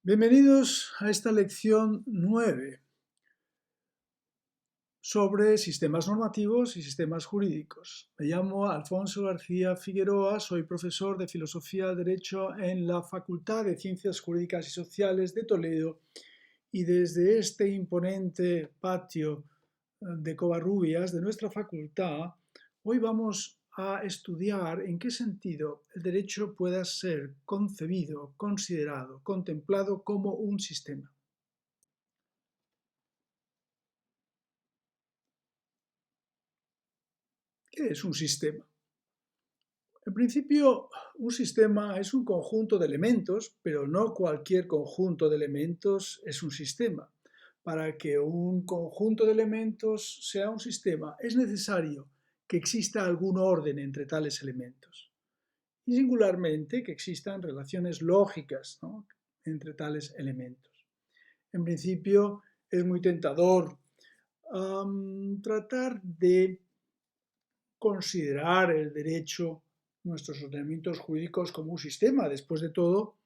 Bienvenidos a esta lección 9 sobre sistemas normativos y sistemas jurídicos. Me llamo Alfonso García Figueroa, soy profesor de Filosofía del Derecho en la Facultad de Ciencias Jurídicas y Sociales de Toledo y desde este imponente patio de Covarrubias de nuestra facultad, hoy vamos a estudiar en qué sentido el derecho pueda ser concebido, considerado, contemplado como un sistema. ¿Qué es un sistema? En principio, un sistema es un conjunto de elementos, pero no cualquier conjunto de elementos es un sistema. Para que un conjunto de elementos sea un sistema, es necesario que exista algún orden entre tales elementos y singularmente que existan relaciones lógicas, ¿no?, entre tales elementos. En principio, es muy tentador tratar de considerar el derecho, nuestros ordenamientos jurídicos como un sistema. Después de todo,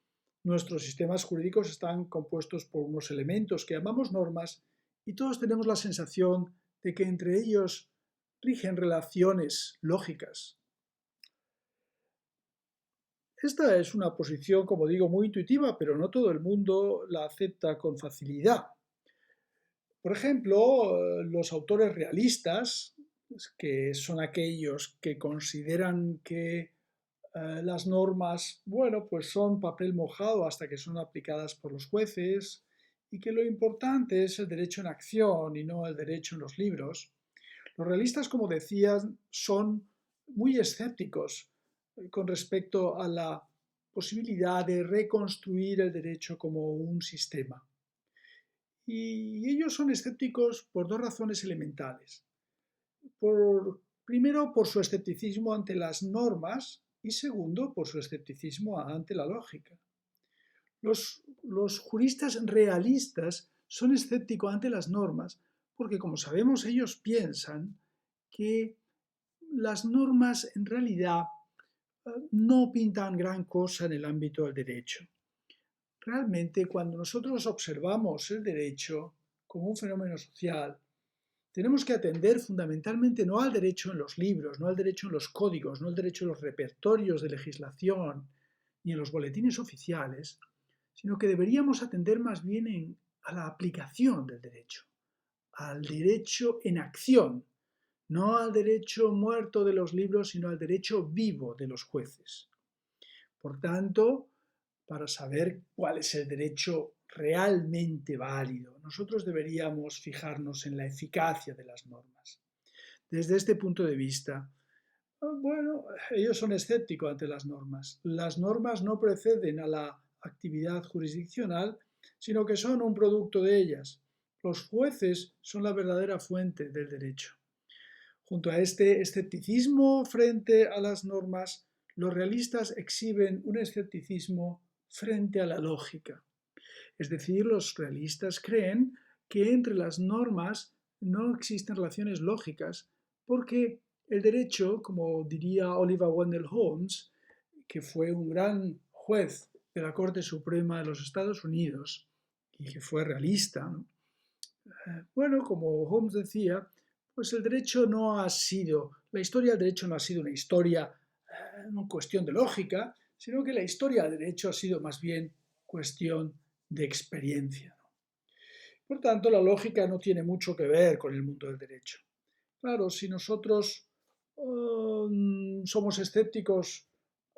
nuestros sistemas jurídicos están compuestos por unos elementos que llamamos normas y todos tenemos la sensación de que entre ellos rigen relaciones lógicas. Esta es una posición, como digo, muy intuitiva, pero no todo el mundo la acepta con facilidad. Por ejemplo, los autores realistas, que son aquellos que consideran que las normas, bueno, pues son papel mojado hasta que son aplicadas por los jueces y que lo importante es el derecho en acción y no el derecho en los libros. Los realistas, como decían, son muy escépticos con respecto a la posibilidad de reconstruir el derecho como un sistema. Y ellos son escépticos por dos razones elementales. Primero, por su escepticismo ante las normas y segundo, por su escepticismo ante la lógica. Los juristas realistas son escépticos ante las normas porque, como sabemos, ellos piensan que las normas en realidad no pintan gran cosa en el ámbito del derecho. Realmente, cuando nosotros observamos el derecho como un fenómeno social, tenemos que atender fundamentalmente no al derecho en los libros, no al derecho en los códigos, no al derecho en los repertorios de legislación, ni en los boletines oficiales, sino que deberíamos atender más bien a la aplicación del derecho, al derecho en acción, no al derecho muerto de los libros, sino al derecho vivo de los jueces. Por tanto, para saber cuál es el derecho realmente válido, nosotros deberíamos fijarnos en la eficacia de las normas. Desde este punto de vista, bueno, ellos son escépticos ante las normas. Las normas no preceden a la actividad jurisdiccional, sino que son un producto de ellas. Los jueces son la verdadera fuente del derecho. Junto a este escepticismo frente a las normas, los realistas exhiben un escepticismo frente a la lógica. Es decir, los realistas creen que entre las normas no existen relaciones lógicas porque el derecho, como diría Oliver Wendell Holmes, que fue un gran juez de la Corte Suprema de los Estados Unidos y que fue realista, ¿no? Bueno, como Holmes decía, pues el derecho no ha sido, la historia del derecho no ha sido una historia, no cuestión de lógica, sino que la historia del derecho ha sido más bien cuestión de experiencia. Por tanto, la lógica no tiene mucho que ver con el mundo del derecho. Claro, si nosotros somos escépticos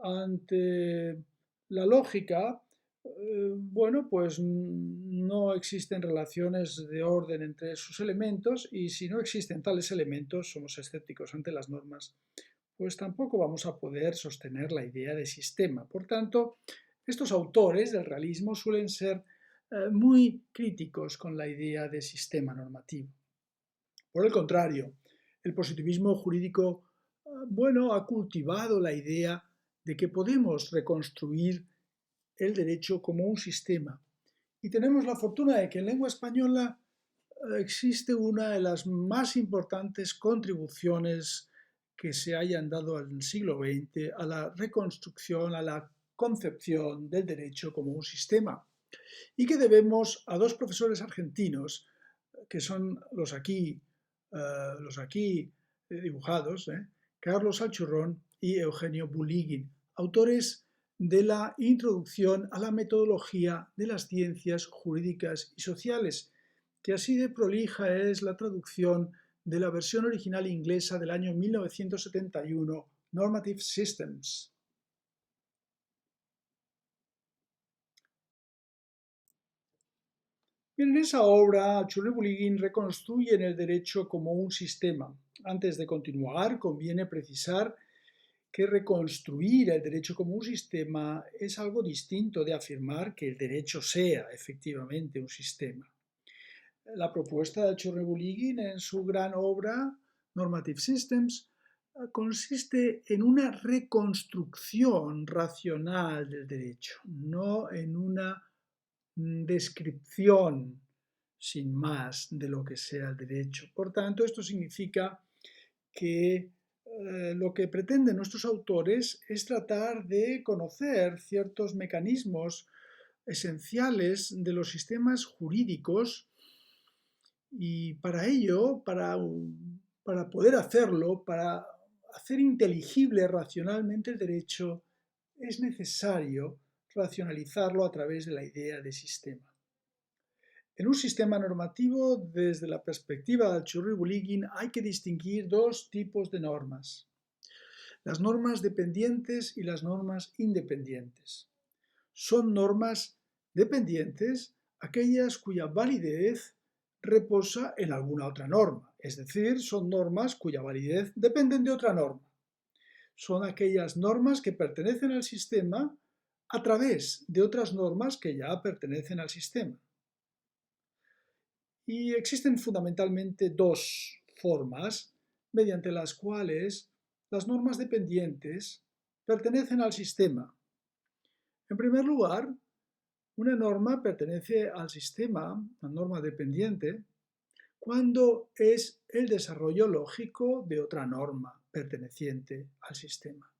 ante la lógica, bueno, pues no existen relaciones de orden entre sus elementos y si no existen tales elementos, somos escépticos ante las normas, pues tampoco vamos a poder sostener la idea de sistema. Por tanto, estos autores del realismo suelen ser muy críticos con la idea de sistema normativo. Por el contrario, el positivismo jurídico, bueno, ha cultivado la idea de que podemos reconstruir el derecho como un sistema. Y tenemos la fortuna de que en lengua española existe una de las más importantes contribuciones que se hayan dado al siglo XX a la reconstrucción, a la concepción del derecho como un sistema. y que debemos a dos profesores argentinos, que son los aquí dibujados, Carlos Alchurrón y Eugenio Buliguin, autores de la Introducción a la metodología de las ciencias jurídicas y sociales, que así de prolija es la traducción de la versión original inglesa del año 1971, Normative Systems. En esa obra, Alchurrón y Buliguin reconstruyen el derecho como un sistema. Antes de continuar, conviene precisar que reconstruir el derecho como un sistema es algo distinto de afirmar que el derecho sea efectivamente un sistema. La propuesta de Alchurrón y Buliguin en su gran obra Normative Systems consiste en una reconstrucción racional del derecho, no en una descripción sin más de lo que sea el derecho. Por tanto, esto significa que lo que pretenden nuestros autores es tratar de conocer ciertos mecanismos esenciales de los sistemas jurídicos y para ello, para poder hacerlo, para hacer inteligible racionalmente el derecho, es necesario racionalizarlo a través de la idea de sistema. En un sistema normativo, desde la perspectiva de Alchurrón y Buliguin, hay que distinguir dos tipos de normas: las normas dependientes y las normas independientes. Son normas dependientes aquellas cuya validez reposa en alguna otra norma, es decir, son normas cuya validez dependen de otra norma. Son aquellas normas que pertenecen al sistema a través de otras normas que ya pertenecen al sistema. Y existen fundamentalmente dos formas mediante las cuales las normas dependientes pertenecen al sistema. En primer lugar, una norma pertenece al sistema, una norma dependiente, cuando es el desarrollo lógico de otra norma perteneciente al sistema.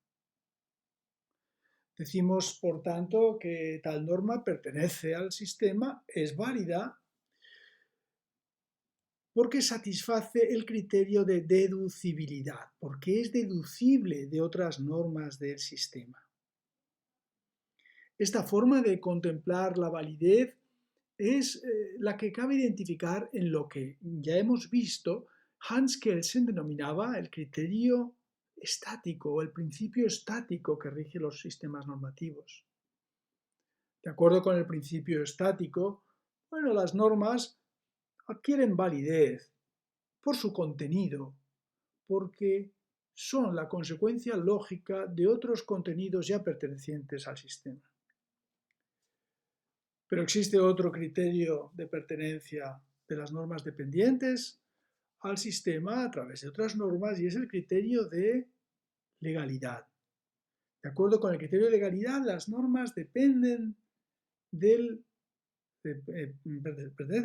Decimos, por tanto, que tal norma pertenece al sistema, es válida, porque satisface el criterio de deducibilidad, porque es deducible de otras normas del sistema. Esta forma de contemplar la validez es la que cabe identificar en lo que ya hemos visto Hans Kelsen denominaba el criterio estático o el principio estático que rige los sistemas normativos. De acuerdo con el principio estático, las normas adquieren validez por su contenido, porque son la consecuencia lógica de otros contenidos ya pertenecientes al sistema. Pero existe otro criterio de pertenencia de las normas dependientes al sistema a través de otras normas y es el criterio de legalidad. De acuerdo con el criterio de legalidad, las normas pertenecen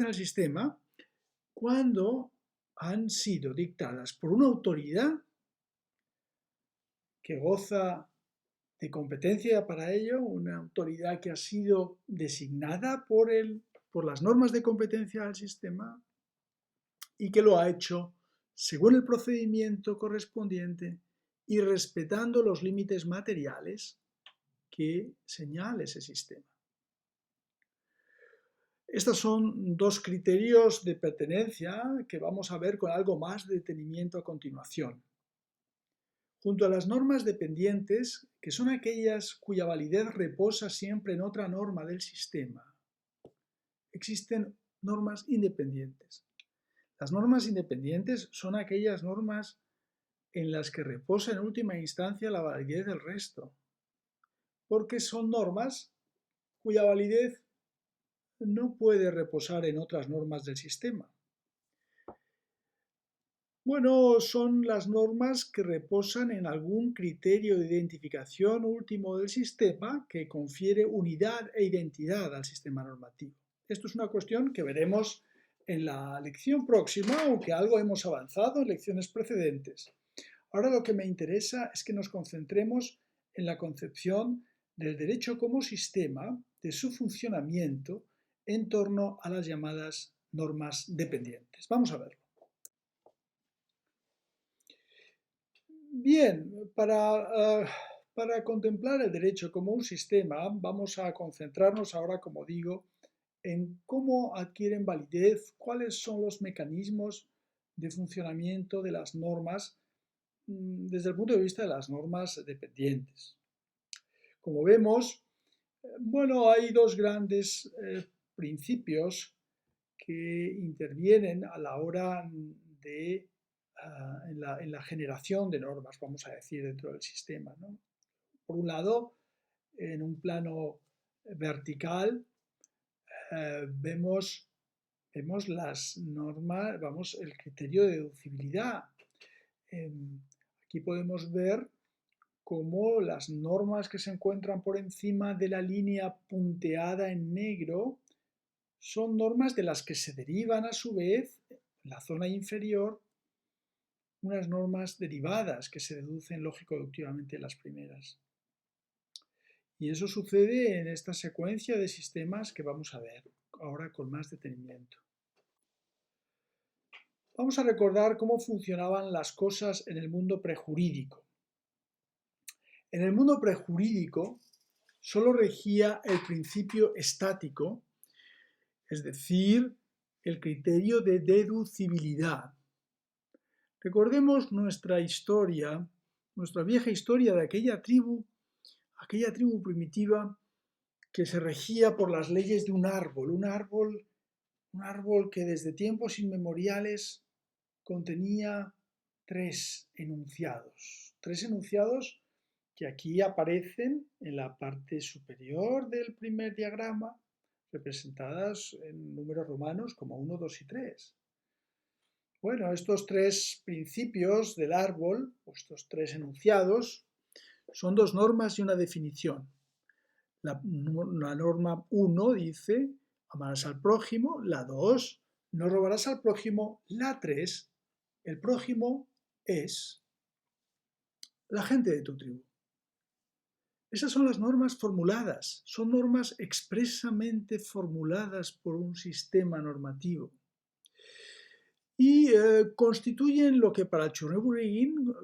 al sistema cuando han sido dictadas por una autoridad que goza de competencia para ello, una autoridad que ha sido designada por las normas de competencia del sistema y que lo ha hecho según el procedimiento correspondiente y respetando los límites materiales que señala ese sistema. Estos son dos criterios de pertenencia que vamos a ver con algo más de detenimiento a continuación. Junto a las normas dependientes, que son aquellas cuya validez reposa siempre en otra norma del sistema, existen normas independientes. Las normas independientes son aquellas normas en las que reposa en última instancia la validez del resto, porque son normas cuya validez no puede reposar en otras normas del sistema. Son las normas que reposan en algún criterio de identificación último del sistema que confiere unidad e identidad al sistema normativo. Esto es una cuestión que veremos en la lección próxima, aunque algo hemos avanzado en lecciones precedentes. Ahora lo que me interesa es que nos concentremos en la concepción del derecho como sistema, de su funcionamiento en torno a las llamadas normas dependientes. Vamos a verlo. Bien, para contemplar el derecho como un sistema, vamos a concentrarnos ahora, como digo, en cómo adquieren validez, cuáles son los mecanismos de funcionamiento de las normas desde el punto de vista de las normas dependientes. Como vemos, bueno, hay dos grandes principios que intervienen a la hora de en la generación de normas, vamos a decir, dentro del sistema, ¿no? Por un lado, en un plano vertical, vemos las normas, vamos, el criterio de deducibilidad. Aquí podemos ver cómo las normas que se encuentran por encima de la línea punteada en negro son normas de las que se derivan a su vez, en la zona inferior, unas normas derivadas que se deducen lógico-deductivamente las primeras. Y eso sucede en esta secuencia de sistemas que vamos a ver ahora con más detenimiento. Vamos a recordar cómo funcionaban las cosas en el mundo prejurídico. En el mundo prejurídico solo regía el principio estático, es decir, el criterio de deducibilidad. Recordemos nuestra historia, nuestra vieja historia de aquella tribu primitiva que se regía por las leyes de un árbol que desde tiempos inmemoriales contenía tres enunciados que aquí aparecen en la parte superior del primer diagrama, representadas en números romanos como 1, 2 y 3. Bueno, estos tres principios del árbol, o estos tres enunciados, son dos normas y una definición. La norma 1 dice, amarás al prójimo. La 2, no robarás al prójimo. La 3, el prójimo es la gente de tu tribu. Esas son las normas formuladas, son normas expresamente formuladas por un sistema normativo. Y constituyen lo que para Cherneux-Bourguin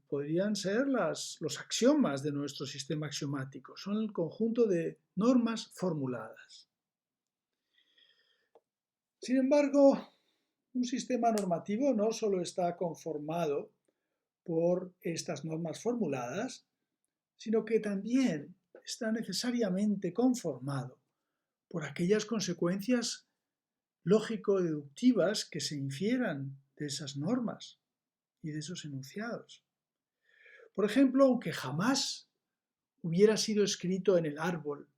podrían ser los axiomas de nuestro sistema axiomático. Son el conjunto de normas formuladas. Sin embargo, un sistema normativo no solo está conformado por estas normas formuladas, sino que también está necesariamente conformado por aquellas consecuencias lógico-deductivas que se infieran de esas normas y de esos enunciados. Por ejemplo, aunque jamás hubiera sido escrito en el árbol,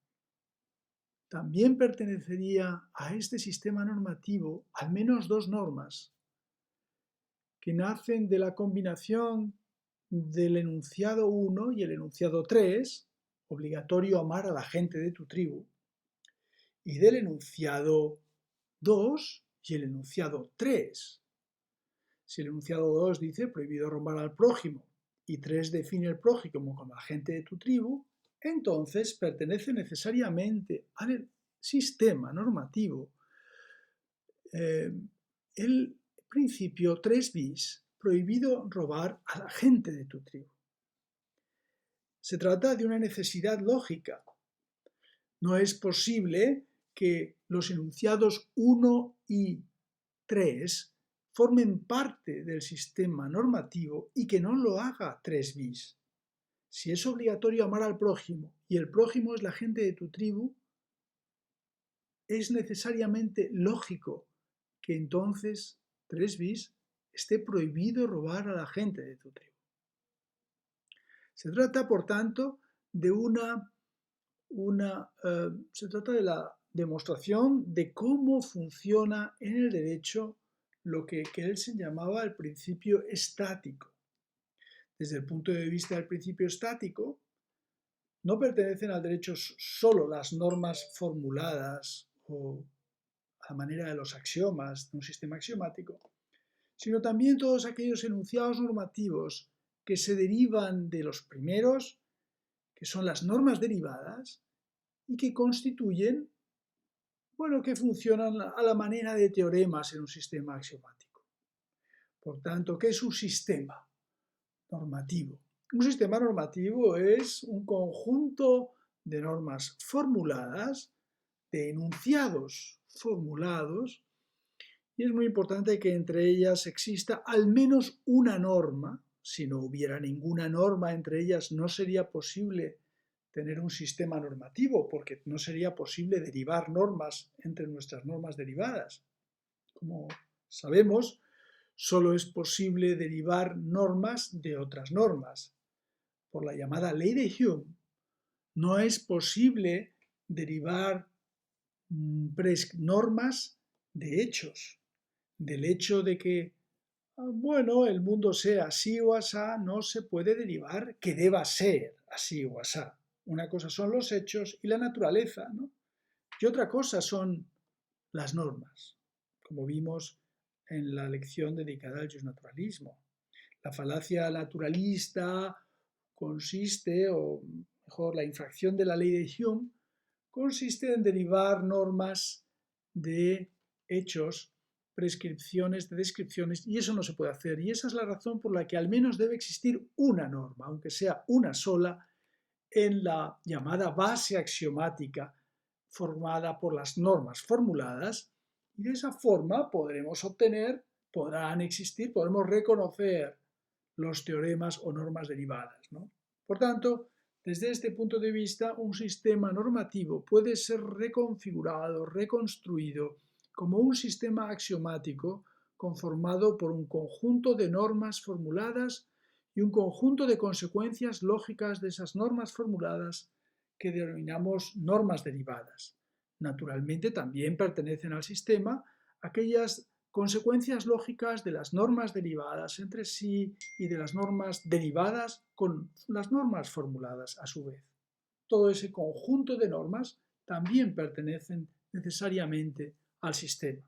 también pertenecería a este sistema normativo al menos dos normas que nacen de la combinación del enunciado 1 y el enunciado 3, obligatorio amar a la gente de tu tribu, y del enunciado 2 y el enunciado 3. Si el enunciado 2 dice prohibido robar al prójimo y 3 define el prójimo como la gente de tu tribu, entonces pertenece necesariamente al sistema normativo el principio 3 bis, prohibido robar a la gente de tu tribu. Se trata de una necesidad lógica. No es posible que los enunciados 1 y 3 formen parte del sistema normativo y que no lo haga 3 bis. Si es obligatorio amar al prójimo y el prójimo es la gente de tu tribu, es necesariamente lógico que entonces 3 bis esté prohibido robar a la gente de tu tribu. Se trata, por tanto, de se trata de la demostración de cómo funciona en el derecho lo que Kelsen llamaba el principio estático. Desde el punto de vista del principio estático, no pertenecen al derecho solo las normas formuladas o a la manera de los axiomas de un sistema axiomático, sino también todos aquellos enunciados normativos que se derivan de los primeros, que son las normas derivadas y que constituyen, bueno, que funcionan a la manera de teoremas en un sistema axiomático. Por tanto, ¿qué es un sistema normativo? Un sistema normativo es un conjunto de normas formuladas, de enunciados formulados, y es muy importante que entre ellas exista al menos una norma. Si no hubiera ninguna norma entre ellas, no sería posible tener un sistema normativo, porque no sería posible derivar normas entre nuestras normas derivadas. Como sabemos, solo es posible derivar normas de otras normas. Por la llamada ley de Hume, no es posible derivar normas de hechos. Del hecho de que, bueno, el mundo sea así o asá, no se puede derivar que deba ser así o asá. Una cosa son los hechos y la naturaleza, ¿no? Y otra cosa son las normas, como vimos en la lección dedicada al justnaturalismo. La falacia naturalista consiste, o mejor, la infracción de la ley de Hume, consiste en derivar normas de hechos, prescripciones de descripciones, y eso no se puede hacer. Y esa es la razón por la que al menos debe existir una norma, aunque sea una sola, en la llamada base axiomática formada por las normas formuladas, y de esa forma podrán existir, podremos reconocer los teoremas o normas derivadas, ¿no? Por tanto, desde este punto de vista, un sistema normativo puede ser reconfigurado, reconstruido como un sistema axiomático conformado por un conjunto de normas formuladas y un conjunto de consecuencias lógicas de esas normas formuladas que denominamos normas derivadas. Naturalmente, también pertenecen al sistema aquellas consecuencias lógicas de las normas derivadas entre sí y de las normas derivadas con las normas formuladas a su vez. Todo ese conjunto de normas también pertenecen necesariamente al sistema.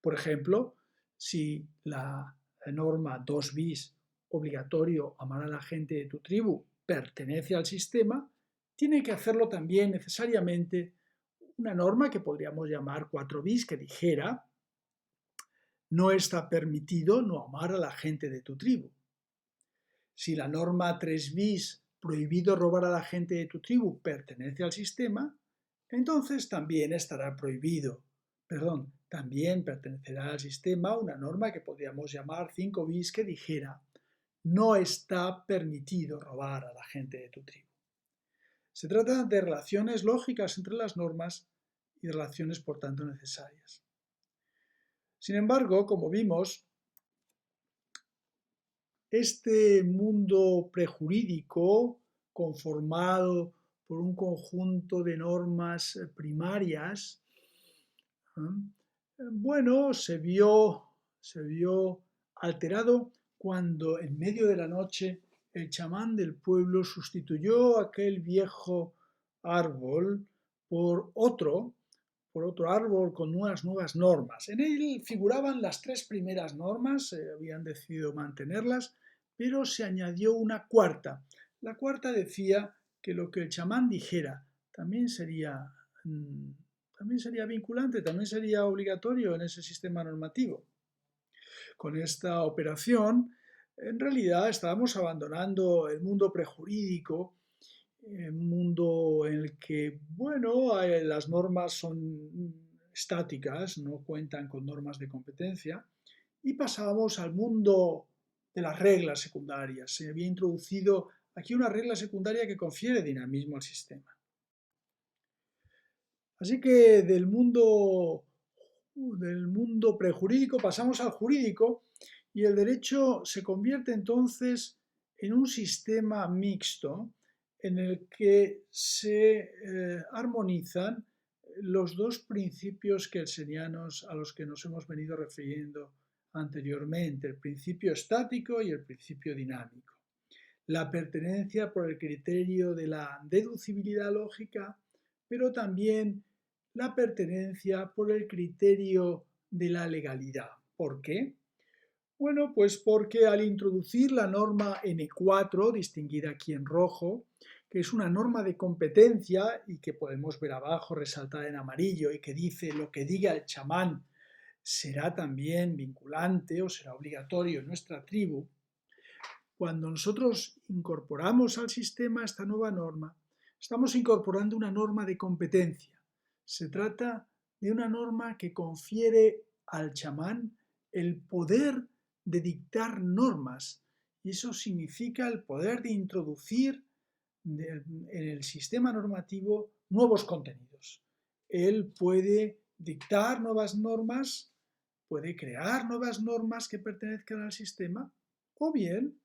Por ejemplo, si la norma 2 bis, obligatorio amar a la gente de tu tribu, pertenece al sistema, tiene que hacerlo también necesariamente una norma que podríamos llamar 4 bis, que dijera: no está permitido no amar a la gente de tu tribu. Si la norma 3 bis, prohibido robar a la gente de tu tribu, pertenece al sistema, entonces también también pertenecerá al sistema una norma que podríamos llamar 5 bis, que dijera: no está permitido robar a la gente de tu tribu. Se trata de relaciones lógicas entre las normas y relaciones por tanto necesarias. Sin embargo, como vimos, este mundo prejurídico, conformado por un conjunto de normas primarias, bueno, se vio alterado cuando en medio de la noche el chamán del pueblo sustituyó aquel viejo árbol por otro árbol con unas nuevas normas. En él figuraban las 3 primeras normas, habían decidido mantenerlas, pero se añadió una cuarta. La cuarta decía que lo que el chamán dijera también sería vinculante, también sería obligatorio en ese sistema normativo. Con esta operación, en realidad estábamos abandonando el mundo prejurídico, un mundo en el que, bueno, las normas son estáticas, no cuentan con normas de competencia, y pasábamos al mundo de las reglas secundarias. Se había introducido aquí una regla secundaria que confiere dinamismo al sistema. Así que del mundo prejurídico pasamos al jurídico, y el derecho se convierte entonces en un sistema mixto en el que se armonizan los dos principios kelsenianos a los que nos hemos venido refiriendo anteriormente, el principio estático y el principio dinámico. La pertenencia por el criterio de la deducibilidad lógica, pero también la pertenencia por el criterio de la legalidad. ¿Por qué? Bueno, pues porque al introducir la norma N4, distinguida aquí en rojo, que es una norma de competencia y que podemos ver abajo resaltada en amarillo y que dice lo que diga el chamán será también vinculante o será obligatorio en nuestra tribu. Cuando nosotros incorporamos al sistema esta nueva norma, estamos incorporando una norma de competencia. Se trata de una norma que confiere al chamán el poder de dictar normas, y eso significa el poder de introducir en el sistema normativo nuevos contenidos. Él puede dictar nuevas normas, puede crear nuevas normas que pertenezcan al sistema, o bien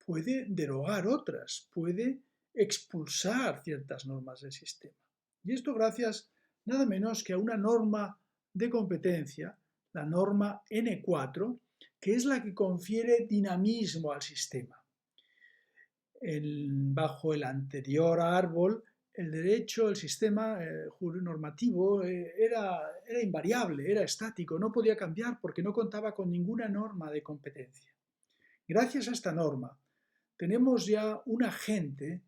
puede derogar otras, puede expulsar ciertas normas del sistema. Y esto gracias nada menos que a una norma de competencia, la norma N4, que es la que confiere dinamismo al sistema. Bajo el anterior árbol, el derecho, el sistema normativo era invariable, era estático, no podía cambiar porque no contaba con ninguna norma de competencia. Gracias a esta norma, tenemos ya un agente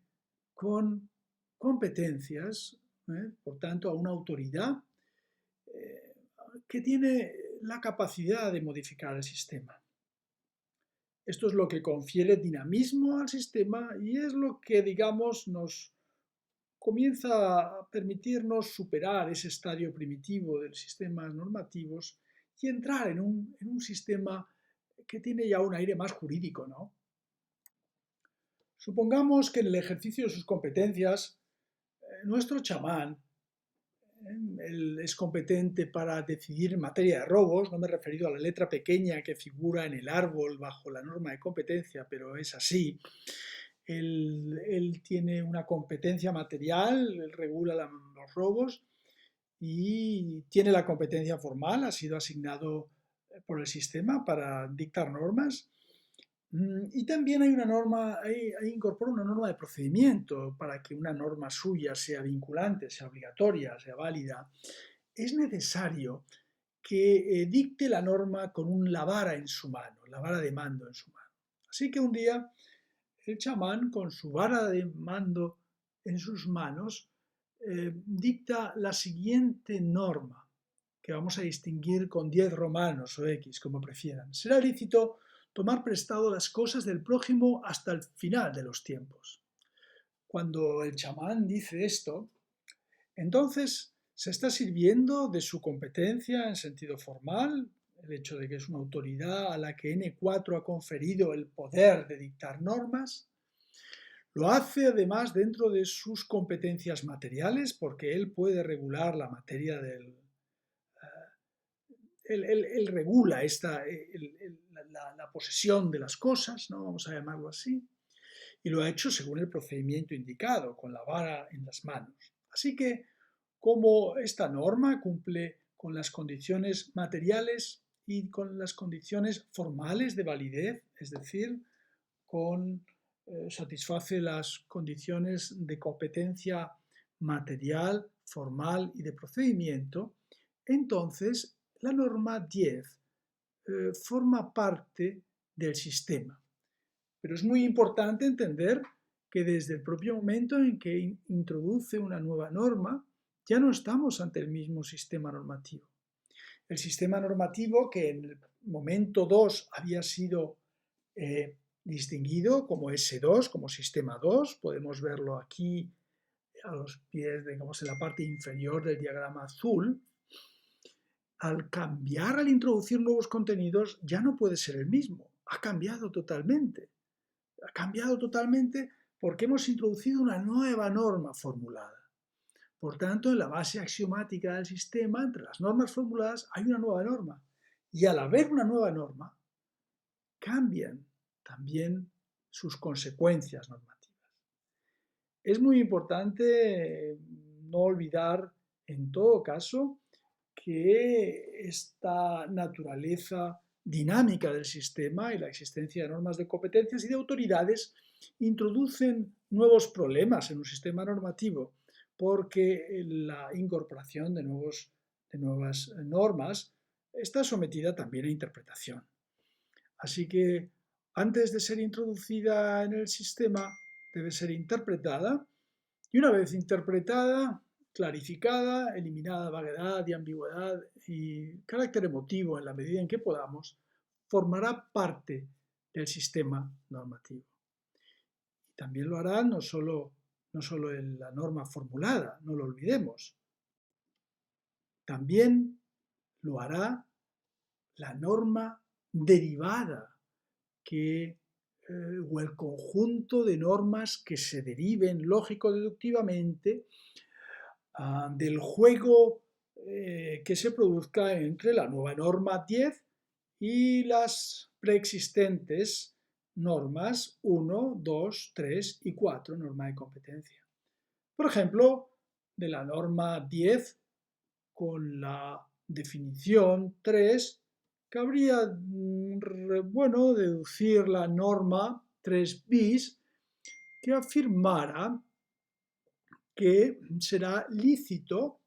con competencias, por tanto, a una autoridad que tiene la capacidad de modificar el sistema. Esto es lo que confiere dinamismo al sistema y es lo que, digamos, nos comienza a permitirnos superar ese estadio primitivo de los sistemas normativos y entrar en un sistema que tiene ya un aire más jurídico, ¿no? Supongamos que en el ejercicio de sus competencias, nuestro chamán él es competente para decidir en materia de robos. No me he referido a la letra pequeña que figura en el árbol bajo la norma de competencia, pero es así. Él tiene una competencia material, él regula los robos y tiene la competencia formal, ha sido asignado por el sistema para dictar normas. Y también hay una norma, ahí incorpora una norma de procedimiento para que una norma suya sea vinculante, sea obligatoria, sea válida. Es necesario que dicte la norma con la vara en su mano, la vara de mando en su mano. Así que un día el chamán, con su vara de mando en sus manos, dicta la siguiente norma, que vamos a distinguir con 10 romanos o X, como prefieran. Será lícito tomar prestado las cosas del prójimo hasta el final de los tiempos. Cuando el chamán dice esto, entonces se está sirviendo de su competencia en sentido formal, el hecho de que es una autoridad a la que N4 ha conferido el poder de dictar normas. Lo hace además dentro de sus competencias materiales, porque él puede regular la materia del... Él regula la posesión de las cosas, ¿no? Vamos a llamarlo así, y lo ha hecho según el procedimiento indicado, con la vara en las manos. Así que, como esta norma cumple con las condiciones materiales y con las condiciones formales de validez, es decir, satisface las condiciones de competencia material, formal y de procedimiento, entonces la norma 10 forma parte del sistema. Pero es muy importante entender que desde el propio momento en que introduce una nueva norma, ya no estamos ante el mismo sistema normativo. El sistema normativo que en el momento 2 había sido distinguido como S2, como sistema 2, podemos verlo aquí a los pies, digamos, en la parte inferior del diagrama azul. Al introducir nuevos contenidos, ya no puede ser el mismo, ha cambiado totalmente. Ha cambiado totalmente porque hemos introducido una nueva norma formulada. Por tanto, en la base axiomática del sistema, entre las normas formuladas, hay una nueva norma. Y al haber una nueva norma, cambian también sus consecuencias normativas. Es muy importante no olvidar, en todo caso, que esta naturaleza dinámica del sistema y la existencia de normas de competencias y de autoridades introducen nuevos problemas en un sistema normativo, porque la incorporación de nuevas normas está sometida también a interpretación. Así que antes de ser introducida en el sistema, debe ser interpretada Y una vez interpretada, clarificada, eliminada vaguedad y ambigüedad y carácter emotivo en la medida en que podamos, formará parte del sistema normativo. Y también lo hará no solo en la norma formulada, no lo olvidemos, también lo hará la norma derivada o el conjunto de normas que se deriven lógico-deductivamente del juego que se produzca entre la nueva norma 10 y las preexistentes normas 1, 2, 3 y 4, norma de competencia. Por ejemplo, de la norma 10 con la definición 3, cabría, bueno, deducir la norma 3 bis que afirmara que será lícito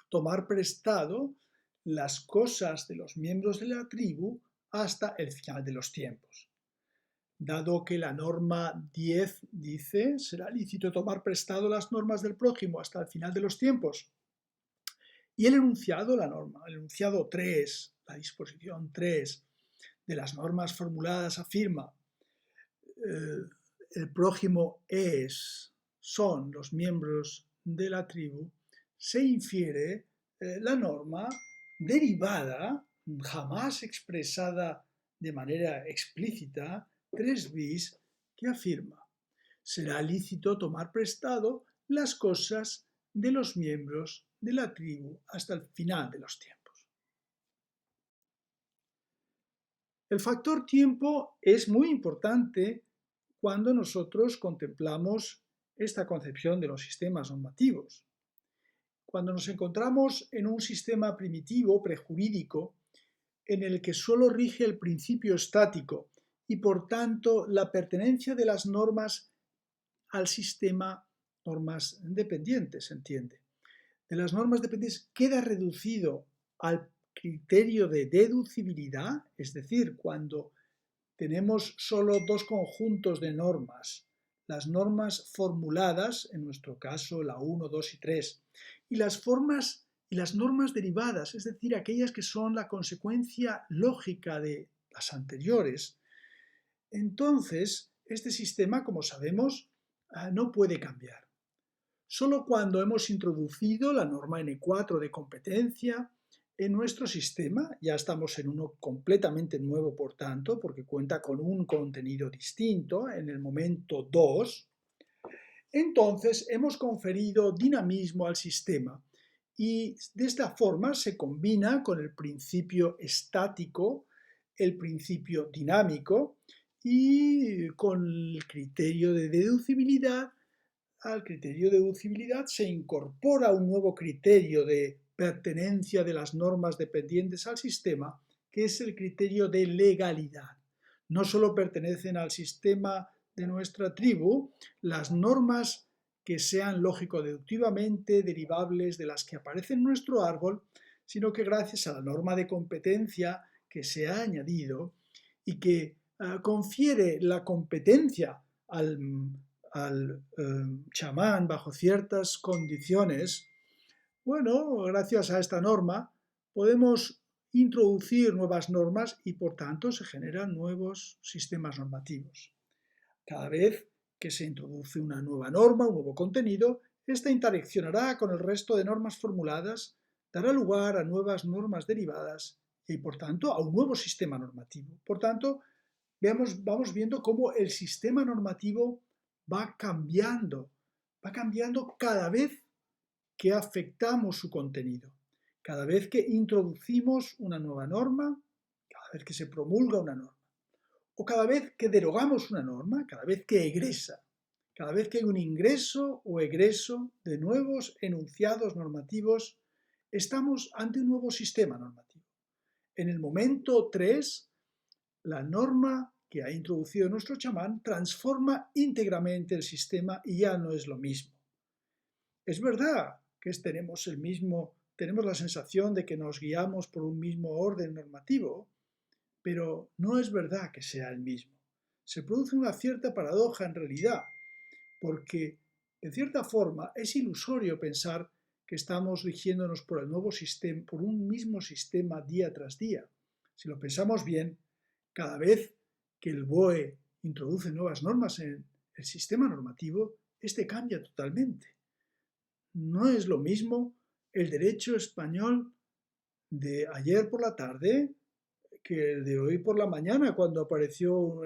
tomar prestado las cosas de los miembros de la tribu hasta el final de los tiempos. Dado que la norma 10 dice, será lícito tomar prestado las normas del prójimo hasta el final de los tiempos. Y el enunciado, el enunciado 3, la disposición 3 de las normas formuladas afirma, el prójimo son los miembros de la tribu, se infiere la norma derivada, jamás expresada de manera explícita, 3 bis, que afirma, será lícito tomar prestado las cosas de los miembros de la tribu hasta el final de los tiempos. El factor tiempo es muy importante cuando nosotros contemplamos esta concepción de los sistemas normativos. Cuando nos encontramos en un sistema primitivo, prejurídico, en el que solo rige el principio estático y por tanto la pertenencia de las normas al sistema, normas dependientes, se entiende. De las normas dependientes queda reducido al criterio de deducibilidad, es decir, cuando tenemos solo dos conjuntos de normas, las normas formuladas, en nuestro caso la 1, 2 y 3, y las normas derivadas, es decir, aquellas que son la consecuencia lógica de las anteriores, entonces este sistema, como sabemos, no puede cambiar. Solo cuando hemos introducido la norma N4 de competencia en nuestro sistema, ya estamos en uno completamente nuevo, por tanto, porque cuenta con un contenido distinto en el momento 2, entonces hemos conferido dinamismo al sistema y de esta forma se combina con el principio estático, el principio dinámico y con el criterio de deducibilidad. Al criterio de deducibilidad se incorpora un nuevo criterio de pertenencia de las normas dependientes al sistema, que es el criterio de legalidad. No solo pertenecen al sistema de nuestra tribu las normas que sean lógico-deductivamente derivables de las que aparecen en nuestro árbol, sino que gracias a la norma de competencia que se ha añadido y que confiere la competencia al chamán bajo ciertas condiciones, bueno, gracias a esta norma podemos introducir nuevas normas y por tanto se generan nuevos sistemas normativos. Cada vez que se introduce una nueva norma, un nuevo contenido, esta interaccionará con el resto de normas formuladas, dará lugar a nuevas normas derivadas y por tanto a un nuevo sistema normativo. Por tanto, vamos viendo cómo el sistema normativo va cambiando cada vez que afectamos su contenido, cada vez que introducimos una nueva norma, cada vez que se promulga una norma, o cada vez que derogamos una norma, cada vez que egresa, cada vez que hay un ingreso o egreso de nuevos enunciados normativos, estamos ante un nuevo sistema normativo. En el momento 3, la norma que ha introducido nuestro chamán transforma íntegramente el sistema y ya no es lo mismo. Es verdad que tenemos la sensación de que nos guiamos por un mismo orden normativo, pero no es verdad que sea el mismo. Se produce una cierta paradoja en realidad, porque En cierta forma, es ilusorio pensar que estamos rigiéndonos por el nuevo sistema, por un mismo sistema día tras día. Si lo pensamos bien, cada vez que el BOE introduce nuevas normas en el sistema normativo, este cambia totalmente. No es lo mismo el derecho español de ayer por la tarde que el de hoy por la mañana, cuando apareció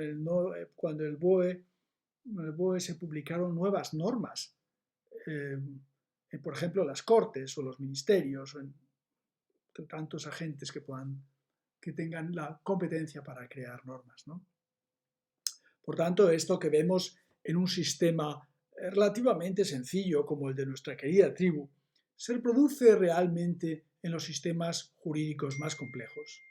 cuando el BOE se publicaron nuevas normas, por ejemplo, las Cortes o los ministerios, o tantos agentes que tengan la competencia para crear normas, ¿no? Por tanto, esto que vemos en un sistema relativamente sencillo como el de nuestra querida tribu, se reproduce realmente en los sistemas jurídicos más complejos.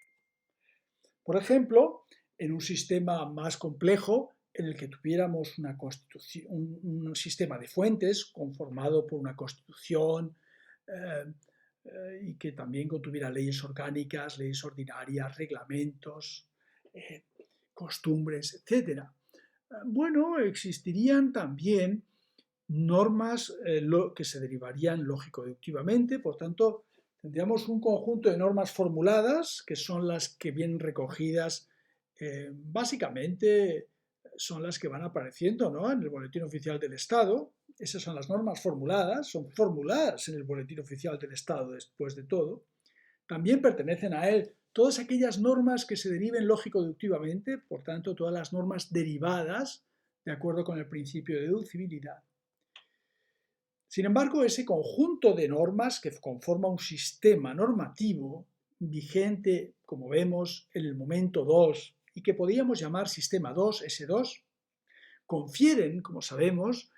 Por ejemplo, en un sistema más complejo en el que tuviéramos una constitución, un sistema de fuentes conformado por una constitución y que también contuviera leyes orgánicas, leyes ordinarias, reglamentos, costumbres, etc. Bueno, existirían también normas que se derivarían lógico-deductivamente, por tanto, tendríamos un conjunto de normas formuladas, que son las que vienen recogidas, básicamente son las que van apareciendo, ¿no?, en el Boletín Oficial del Estado. Esas son las normas formuladas, son formuladas en el Boletín Oficial del Estado después de todo. También pertenecen a él todas aquellas normas que se deriven lógico-deductivamente, por tanto, todas las normas derivadas de acuerdo con el principio de deducibilidad. Sin embargo, ese conjunto de normas que conforma un sistema normativo vigente, como vemos en el momento 2, y que podríamos llamar sistema 2, S2, confieren, como sabemos,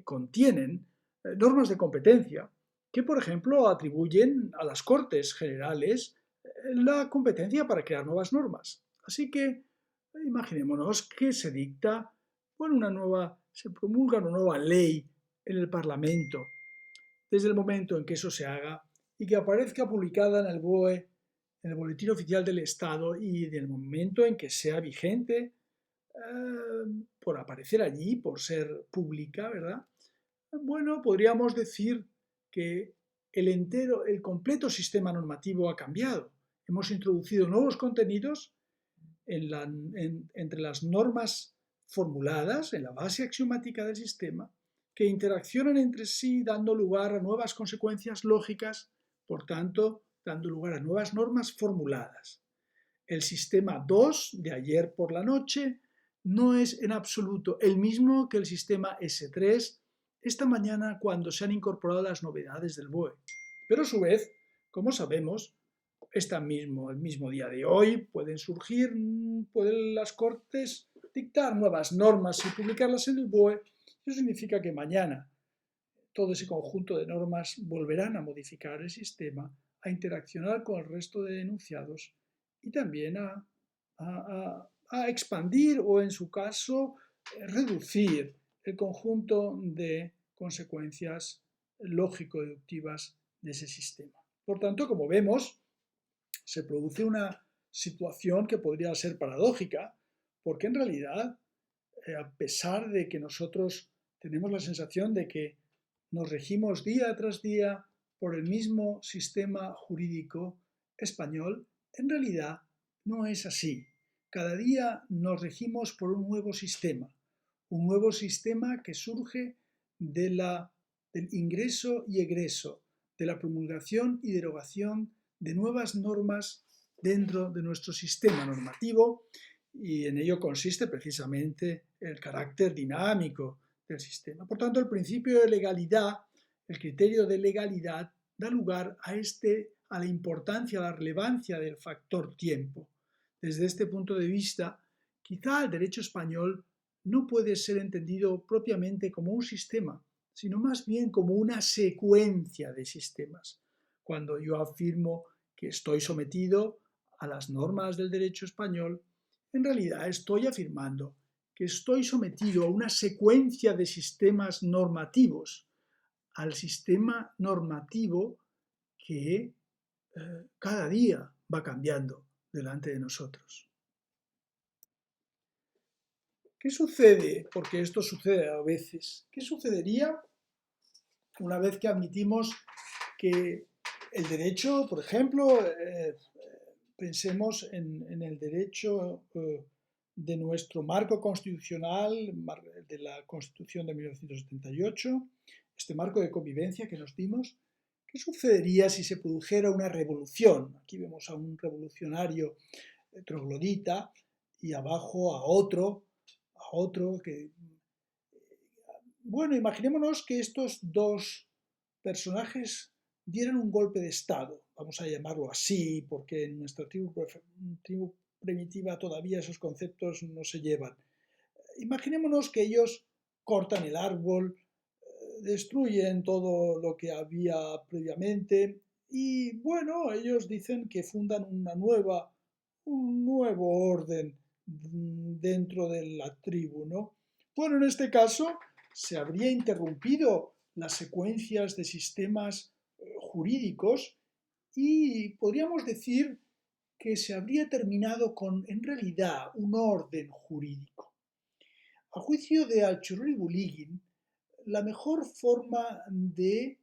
contienen normas de competencia que, por ejemplo, atribuyen a las Cortes Generales la competencia para crear nuevas normas. Así que imaginémonos que se dicta, bueno, se promulga una nueva ley en el Parlamento. Desde el momento en que eso se haga y que aparezca publicada en el BOE, en el Boletín Oficial del Estado, y del momento en que sea vigente, por aparecer allí, por ser pública, ¿verdad? Bueno, podríamos decir que el completo sistema normativo ha cambiado. Hemos introducido nuevos contenidos entre las normas formuladas en la base axiomática del sistema, que interaccionan entre sí dando lugar a nuevas consecuencias lógicas, por tanto, dando lugar a nuevas normas formuladas. El sistema 2 de ayer por la noche no es en absoluto el mismo que el sistema S3 esta mañana cuando se han incorporado las novedades del BOE. Pero a su vez, como sabemos, el mismo día de hoy pueden las Cortes dictar nuevas normas y publicarlas en el BOE. Eso significa que mañana todo ese conjunto de normas volverán a modificar el sistema, a interaccionar con el resto de enunciados y también a expandir o, en su caso, reducir el conjunto de consecuencias lógico-deductivas de ese sistema. Por tanto, como vemos, se produce una situación que podría ser paradójica, porque en realidad, a pesar de que nosotros tenemos la sensación de que nos regimos día tras día por el mismo sistema jurídico español, en realidad no es así. Cada día nos regimos por un nuevo sistema que surge del ingreso y egreso, de la promulgación y derogación de nuevas normas dentro de nuestro sistema normativo, y en ello consiste precisamente el carácter dinámico del sistema. Por tanto, el principio de legalidad, el criterio de legalidad, da lugar a la importancia, a la relevancia del factor tiempo. Desde este punto de vista, quizá el derecho español no puede ser entendido propiamente como un sistema, sino más bien como una secuencia de sistemas. Cuando yo afirmo que estoy sometido a las normas del derecho español, en realidad estoy afirmando que estoy sometido a una secuencia de sistemas normativos, al sistema normativo que cada día va cambiando delante de nosotros. ¿Qué sucede? Porque esto sucede a veces. ¿Qué sucedería una vez que admitimos que el derecho, por ejemplo, pensemos en el derecho de nuestro marco constitucional, de la Constitución de 1978, este marco de convivencia que nos dimos? ¿Qué sucedería si se produjera una revolución? Aquí vemos a un revolucionario troglodita y abajo a otro que... Bueno, imaginémonos que estos dos personajes dieran un golpe de Estado, vamos a llamarlo así, porque en nuestra tribu primitiva todavía esos conceptos no se llevan. Imaginémonos que ellos cortan el árbol, destruyen todo lo que había previamente y bueno, ellos dicen que fundan un nuevo orden dentro de la tribu, ¿no? Bueno, en este caso se habría interrumpido las secuencias de sistemas jurídicos y podríamos decir que se habría terminado con, en realidad, un orden jurídico. A juicio de Al-Churri-Buligin, la mejor forma de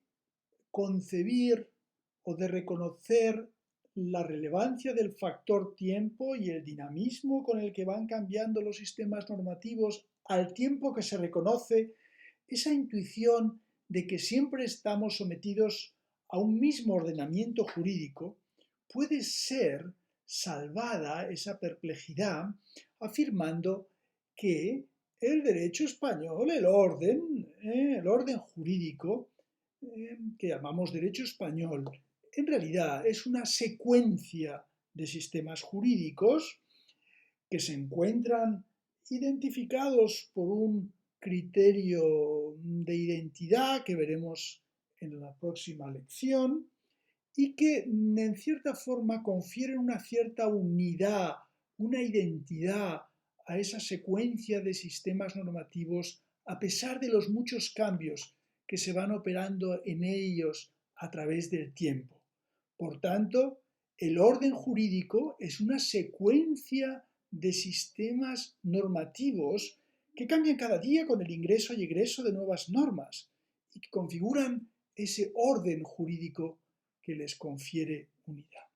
concebir o de reconocer la relevancia del factor tiempo y el dinamismo con el que van cambiando los sistemas normativos al tiempo que se reconoce esa intuición de que siempre estamos sometidos a un mismo ordenamiento jurídico, puede ser salvada esa perplejidad afirmando que el derecho español, el orden jurídico, que llamamos derecho español, en realidad es una secuencia de sistemas jurídicos que se encuentran identificados por un criterio de identidad que veremos en la próxima lección y que en cierta forma confieren una cierta unidad, una identidad a esa secuencia de sistemas normativos a pesar de los muchos cambios que se van operando en ellos a través del tiempo. Por tanto, el orden jurídico es una secuencia de sistemas normativos que cambian cada día con el ingreso y egreso de nuevas normas y que configuran ese orden jurídico que les confiere unidad.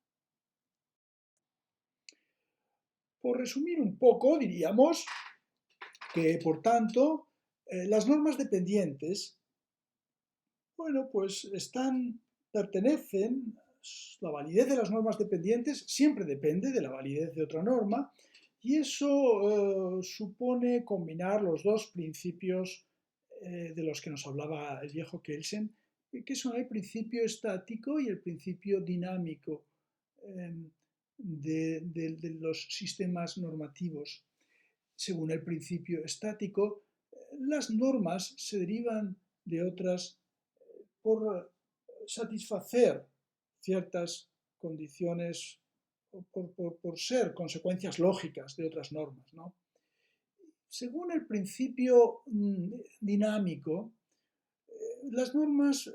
Por resumir un poco, diríamos que, por tanto, las normas dependientes, bueno, pues pertenecen, la validez de las normas dependientes siempre depende de la validez de otra norma, y eso supone combinar los dos principios de los que nos hablaba el viejo Kelsen, que son el principio estático y el principio dinámico de los sistemas normativos. Según el principio estático, las normas se derivan de otras por satisfacer ciertas condiciones, por ser consecuencias lógicas de otras normas, ¿no? Según el principio dinámico, las normas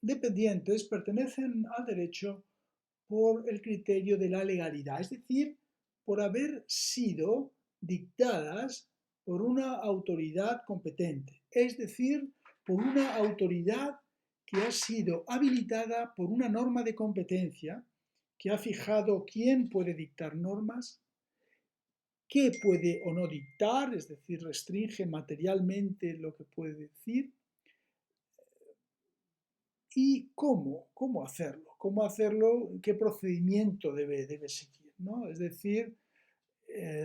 dependientes pertenecen al derecho por el criterio de la legalidad, es decir, por haber sido dictadas por una autoridad competente, es decir, por una autoridad que ha sido habilitada por una norma de competencia que ha fijado quién puede dictar normas, qué puede o no dictar, es decir, restringe materialmente lo que puede decir, y cómo hacerlo, qué procedimiento debe seguir, ¿no? Es decir,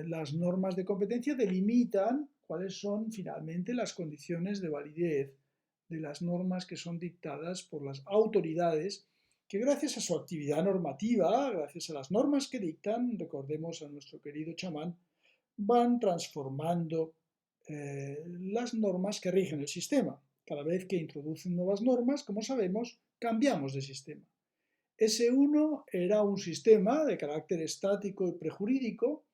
las normas de competencia delimitan cuáles son finalmente las condiciones de validez de las normas que son dictadas por las autoridades que gracias a su actividad normativa, gracias a las normas que dictan, recordemos a nuestro querido chamán, van transformando las normas que rigen el sistema. Cada vez que introducen nuevas normas, como sabemos, cambiamos de sistema. S1 era un sistema de carácter estático y prejurídico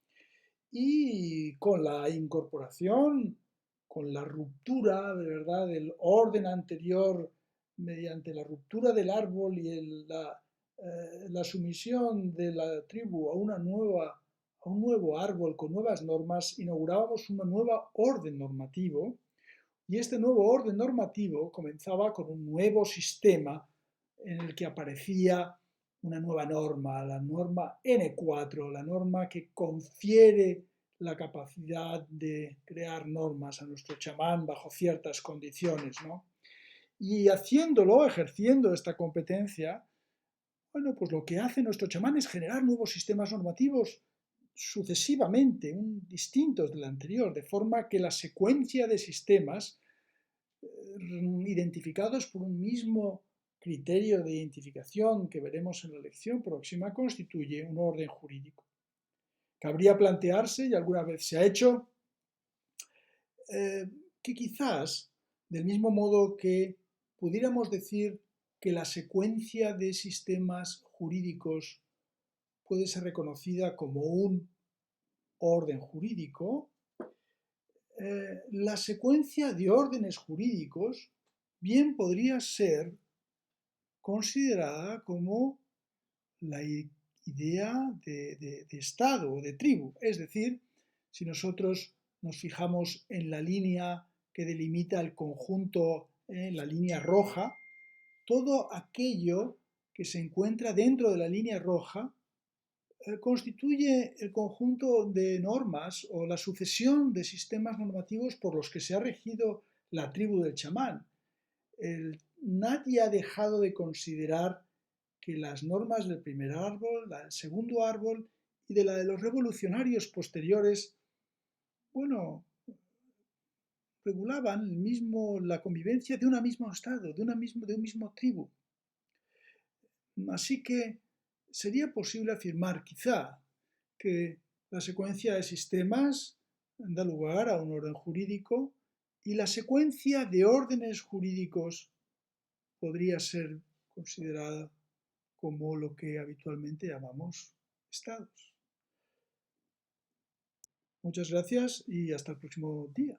y con la incorporación, con la ruptura de verdad del orden anterior mediante la ruptura del árbol y la sumisión de la tribu a a un nuevo árbol con nuevas normas, inaugurábamos un nuevo orden normativo, y este nuevo orden normativo comenzaba con un nuevo sistema en el que aparecía una nueva norma, la norma N4, la norma que confiere la capacidad de crear normas a nuestro chamán bajo ciertas condiciones, ¿no? Y haciéndolo, ejerciendo esta competencia, bueno, pues lo que hace nuestro chamán es generar nuevos sistemas normativos sucesivamente, distintos del anterior, de forma que la secuencia de sistemas identificados por un mismo criterio de identificación que veremos en la lección próxima constituye un orden jurídico. Cabría plantearse, y alguna vez se ha hecho, que quizás, del mismo modo que pudiéramos decir que la secuencia de sistemas jurídicos puede ser reconocida como un orden jurídico, la secuencia de órdenes jurídicos bien podría ser considerada como la idea de Estado o de tribu. Es decir, si nosotros nos fijamos en la línea que delimita el conjunto, la línea roja, todo aquello que se encuentra dentro de la línea roja constituye el conjunto de normas o la sucesión de sistemas normativos por los que se ha regido la tribu del chamán. Nadie ha dejado de considerar que las normas del primer árbol, del segundo árbol y de la de los revolucionarios posteriores, bueno, regulaban la convivencia de un mismo estado, de un mismo tribu. Así que sería posible afirmar, quizá, que la secuencia de sistemas da lugar a un orden jurídico y la secuencia de órdenes jurídicos podría ser considerada como lo que habitualmente llamamos estados. Muchas gracias y hasta el próximo día.